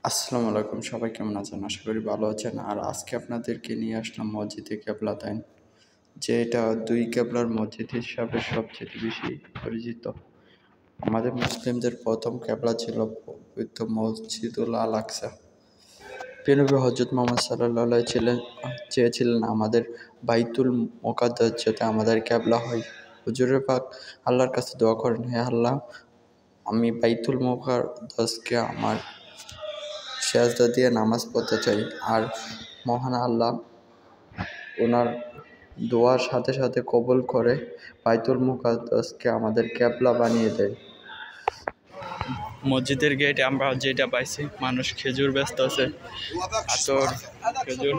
আসসালামু আলাইকুম, সবাই কেমন আছেন? আশা করি ভালো আছেন। আর আজকে আপনাদেরকে নিয়ে আসলাম মসজিদে কেবলাতাইন, যেটা দুই কেবলার মসজিদ হিসাবে সবচেয়ে বেশি পরিচিত। আমাদের মুসলিমদের প্রথম কেবলা ছিল পবিত্র মসজিদুল আল আকসা। প্রিয়নবী হযরত মুহাম্মদ সাল্লাল্লাহু চেয়েছিলেন আমাদের বাইতুল মুকাদ্দাস যাতে আমাদের কেবলা হয়। হুজুরে পাক আল্লাহর কাছে দোয়া করেন, হে আল্লাহ, আমি বাইতুল মুকাদ্দাসকে আমার সেজদা দিয়ে নামাজ পড়তে চাই। আর মহান আল্লাহ ওনার দোয়ার সাথে সাথে কবুল করে বাইতুল মুকাদ্দাসকে আমাদের কেবলা বানিয়ে দেয়। মসজিদের গেটে আমরা যেটা পাইছি, মানুষ খেজুর ব্যস্ত আছে, আতর খেজুর।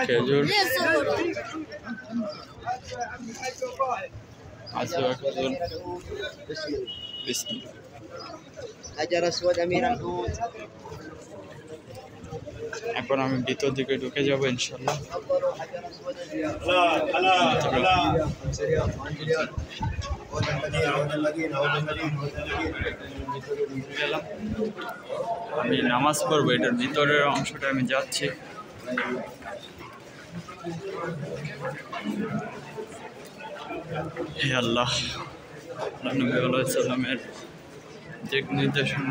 খেজুর এখন আমি ভিতর দিকে ঢুকে যাবো ইনশাল্লাহ। আমি নামাজ পড়বো, এটার ভিতরের অংশটা আমি যাচ্ছি। হে আল্লাহ, নবী আলাইহিস সালামের দিক নির্দেশনা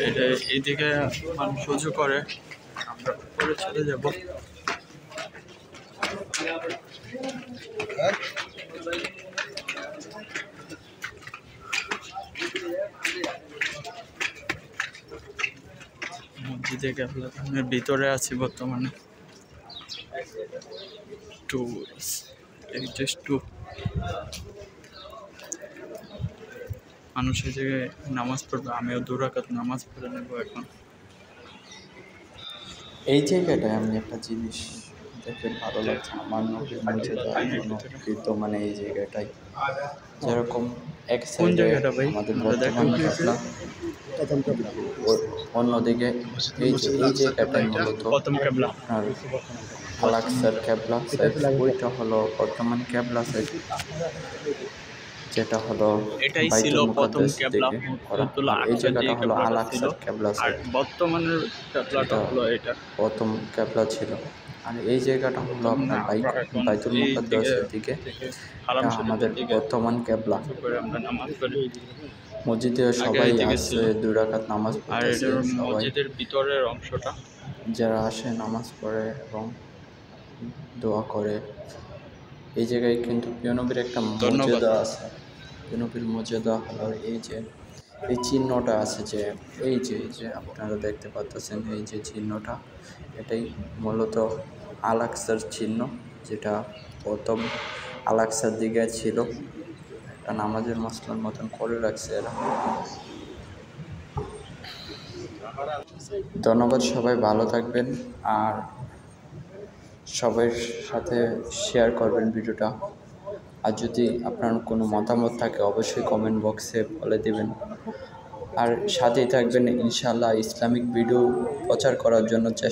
এটা এইদিকে মানুষ উজু করে, আমরা উপরে চলে যাব। মসজিদে কেবলাতাইনের ভিতরে আছি বর্তমানে। মানুষ এই জায়গায় নামাজ পড়বে, আমিও 2 রাকাত নামাজ পড়ে নেব এখন। এই জায়গাটায় আমি একটা জিনিস দেখে ভালো লাগছে, আমার নবীর মর্যাদা বিদ্যমান এই জায়গাটায়। যেরকম এক সাইডে আমাদের বর্তমান কেবলা, অন্যদিকে এই জায়গাটায় মূলত আপনার আল আকসার কেবলা সাইড, ওইটা হলো বর্তমান কেবলা সাইড, যেটা হলো এটাই ছিল প্রথম কেবলা। এই জায়গাটা হলো আল আকসার কেবলা সাইড, বর্তমানের কেবলাটা হলো এটা প্রথম কেবলা ছিল। আর এই জায়গাটা হলো আপনার বাইতুল মুকাদ্দাসের দিকে, আমাদের বর্তমান কেবলা। মসজিদে সবাই আসে 2 রাকাত নামাজ পড়তেছে, মসজিদের ভিতরের অংশটা যারা আসে নামাজ পড়ে এবং দোয়া করে। এই জায়গায় কিন্তু প্রিয় নবীর একটা মর্যাদা আছে। প্রিয় নবীর মর্যাদা হলো এই চিহ্নটা আছে, যে এই যে আপনারা দেখতে পাচ্ছেন, এই যে চিহ্নটা, এটাই মূলত আল আকসার চিহ্ন, যেটা প্রথম আল আকসার দিকে ছিল। একটা নামাজের মসলার মতন করে রাখছে এরা। ধন্যবাদ, সবাই ভালো থাকবেন আর সবার সাথে শেয়ার করবেন ভিডিওটা। আর যদি আপনার কোনো মতামত থাকে অবশ্যই কমেন্ট বক্সে বলে দেবেন। আর সাথেই থাকবেন, ইনশাআল্লাহ ইসলামিক ভিডিও প্রচার করার জন্য চেষ্টা